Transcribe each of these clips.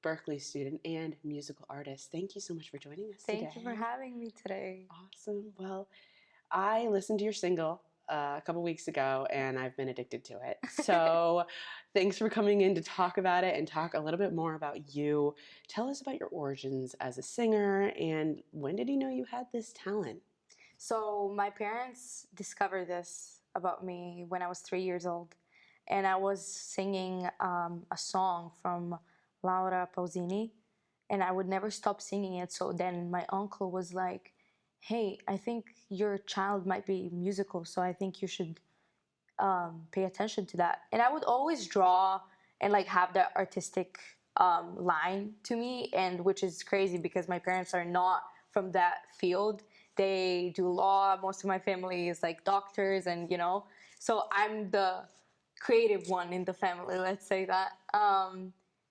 Berklee student and musical artist. Thank you so much for joining us today. Thank you for having me today. Awesome. Well, I listened to your single a couple weeks ago and I've been addicted to it. So thanks for coming in to talk about it and talk a little bit more about you. Tell us about your origins as a singer and when did you know you had this talent? So my parents discovered this about me when I was 3 years old, and I was singing a song from Laura Pausini, and I would never stop singing it. So then my uncle was like, "Hey, I think your child might be musical, so I think you should pay attention to that." And I would always draw and like have that artistic line to me, and which is crazy because my parents are not from that field. They do law. Most of my family is like doctors, and so I'm the creative one in the family. Let's say that.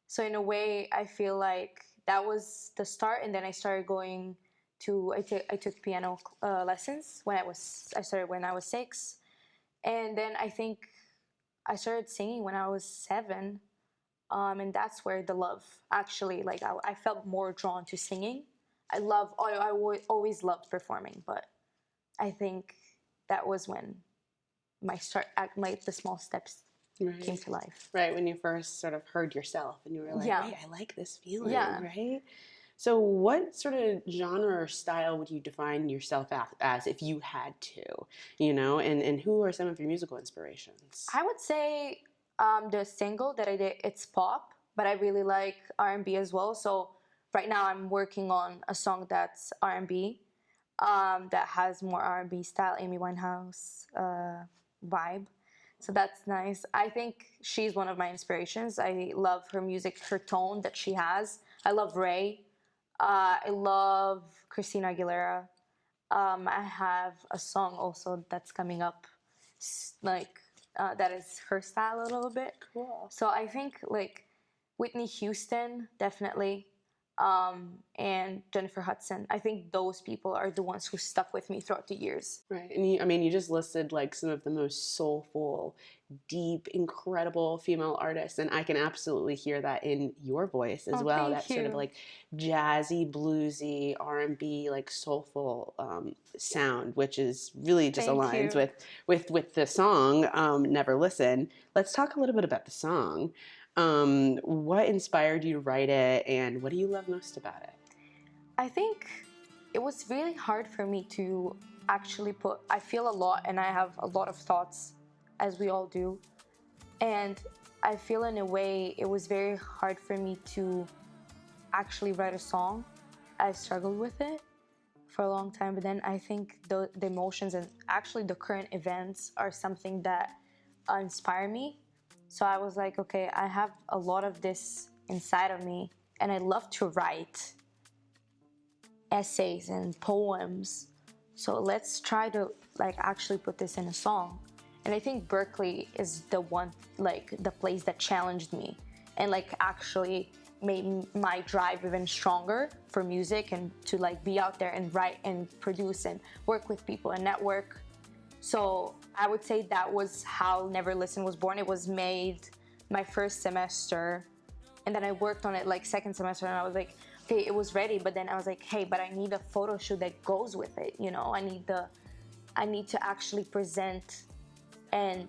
So in a way, I feel like that was the start, and then I started going to. I took piano lessons when I started when I was 6, and then I think I started singing when I was 7, and that's where the love actually, like, I felt more drawn to singing. I always loved performing, but I think that was when the small steps came to life. Right, when you first sort of heard yourself and you were like, Yeah. wait, I like this feeling, Yeah. right? So what sort of genre or style would you define yourself as if you had to, and who are some of your musical inspirations? I would say the single that I did, it's pop, but I really like R&B as well. So right now I'm working on a song that's R&B, that has more R&B style, Amy Winehouse vibe. So that's nice. I think she's one of my inspirations. I love her music, her tone that she has. I love Ray. I love Christina Aguilera. I have a song also that's coming up, like that is her style a little bit. Cool. So I think like Whitney Houston, definitely, and Jennifer Hudson. I think those people are the ones who stuck with me throughout the years. Right, and you just listed like some of the most soulful, deep, incredible female artists, and I can absolutely hear that in your voice as well. Thank That sort of you. like jazzy, bluesy, R&B, like soulful sound, which is really just Thank aligns you. with the song "Never Listen." Let's talk a little bit about the song. What inspired you to write it, and what do you love most about it? I think it was really hard for me to actually I feel a lot and I have a lot of thoughts, as we all do. And I feel in a way it was very hard for me to actually write a song. I struggled with it for a long time, but then I think the emotions and actually the current events are something that inspire me. So I was like, okay, I have a lot of this inside of me, and I love to write essays and poems. So let's try to like actually put this in a song. And I think Berklee is the one, like the place that challenged me and like actually made my drive even stronger for music and to like be out there and write and produce and work with people and network. So I would say that was how Never Listen was born. It was made my first semester, and then I worked on it like second semester, and I was like, okay, it was ready, but then I was like, hey, but I need a photo shoot that goes with it, I need to actually present and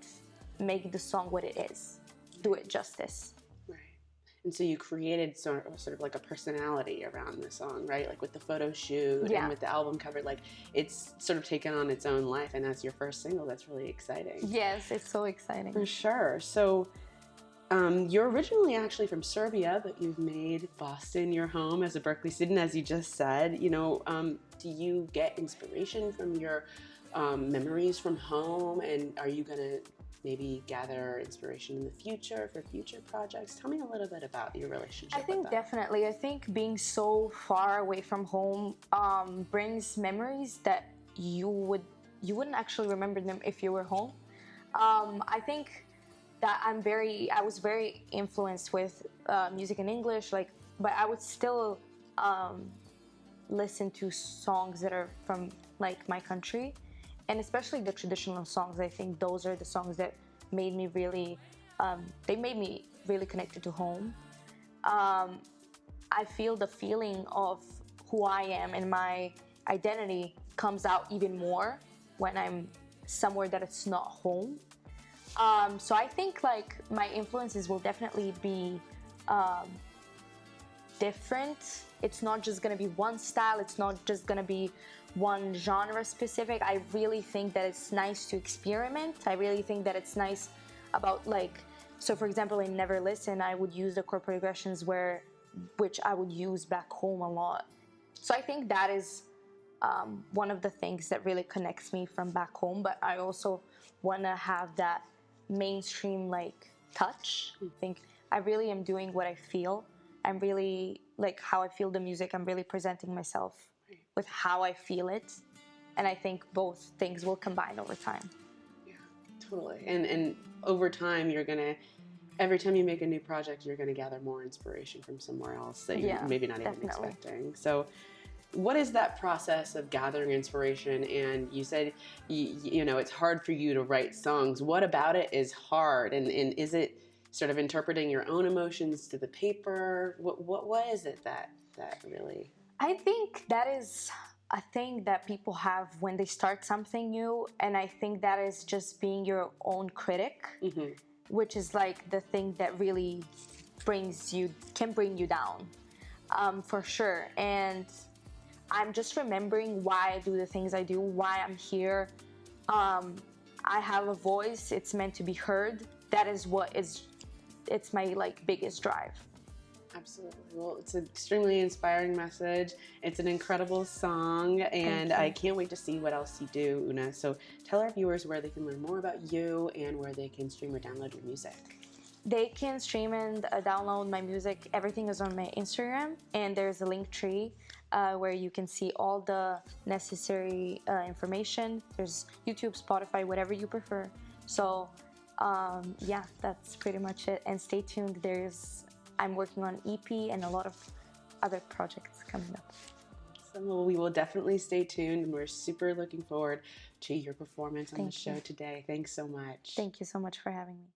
make the song what it is, do it justice. Right. And so you created sort of like a personality around the song, right? Like with the photo shoot Yeah. and with the album cover, like it's sort of taken on its own life. And as your first single, that's really exciting. Yes, it's so exciting. For sure. So you're originally actually from Serbia, but you've made Boston your home as a Berklee student, as you just said. Do you get inspiration from your memories from home? And are you going to maybe gather inspiration in the future for future projects? Tell me a little bit about your relationship I think with that. definitely. I think being so far away from home brings memories that you wouldn't actually remember them if you were home. I think that I was very influenced with music in English, like, but I would still listen to songs that are from like my country, and especially the traditional songs. I think those are the songs that made me really, they made me really connected to home. I feel the feeling of who I am and my identity comes out even more when I'm somewhere that it's not home. So I think like my influences will definitely be different. It's not just gonna be one style, it's not just gonna be one genre specific. I really think that it's nice to experiment. I really think that it's nice about like, so for example in Never Listen, I would use the chord progressions which I would use back home a lot. So I think that is one of the things that really connects me from back home, but I also want to have that mainstream like touch. I think I really am doing what I feel. I'm really like how I feel the music. I'm really presenting myself with how I feel it, and I think both things will combine over time. Yeah, totally. And over time, you're gonna, every time you make a new project, you're gonna gather more inspiration from somewhere else that you're maybe not even expecting. So what is that process of gathering inspiration? And you said, you know, it's hard for you to write songs. What about it is hard? And is it sort of interpreting your own emotions to the paper? What is it that really? I think that is a thing that people have when they start something new. And I think that is just being your own critic, which is like the thing that really can bring you down, for sure. And I'm just remembering why I do the things I do, why I'm here. I have a voice, it's meant to be heard. That is it's my like biggest drive. Absolutely. Well, it's an extremely inspiring message. It's an incredible song, and I can't wait to see what else you do, Una. So tell our viewers where they can learn more about you and where they can stream or download your music. They can stream and download my music. Everything is on my Instagram, and there's a link tree where you can see all the necessary information. There's YouTube, Spotify, whatever you prefer. So yeah, that's pretty much it. And stay tuned. I'm working on EP and a lot of other projects coming up. So we will definitely stay tuned, and we're super looking forward to your performance on the show today. Thanks so much. Thank you so much for having me.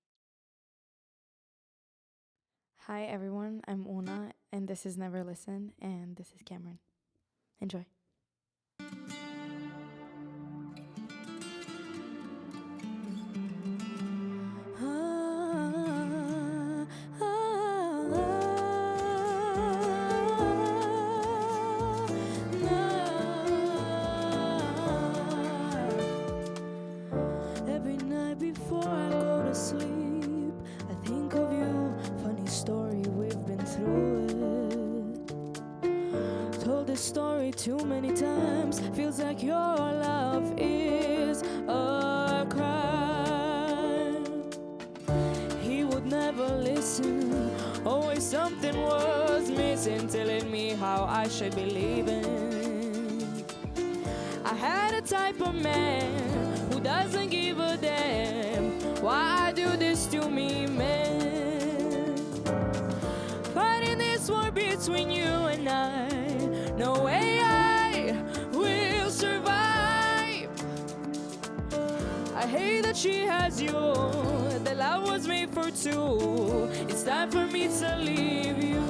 Hi everyone, I'm Una, and this is Never Listen, and this is Cameron. Enjoy. Every night before I go to sleep, I think of you. Funny story, we've been through it. Told this story too many times. Feels like your love is a crime. He would never listen. Always something was missing, telling me how I should be leaving. I had a type of man who doesn't give a damn. Why do this to me, man? Fighting this war between you and I. No way I will survive. I hate that she has you. The love was made for two. It's time for me to leave you.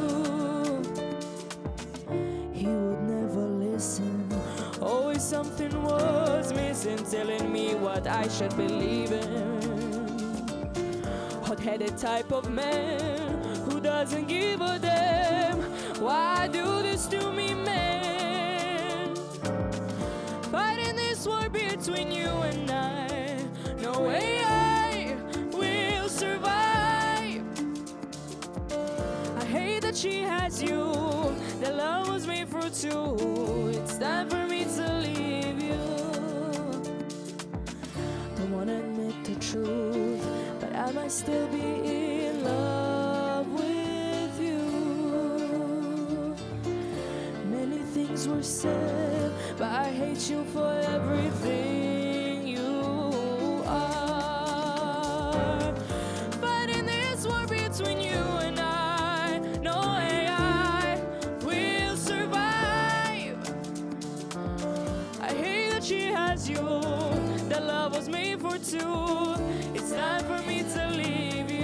He would never listen. Always something was missing, telling me what I should believe in. Hot-headed type of man who doesn't give a damn. Why do this to me, man? Fighting this war between you and I. No way I will survive. I hate that she has you. The love was made for two. It's time for me to leave you. Don't wanna admit the truth, but I might still be in love with you. Many things were said, but I hate you for everything you are. Fighting this war between you and I. No way I will survive. I hate that she has you. The love was made for two. It's time for me to leave you.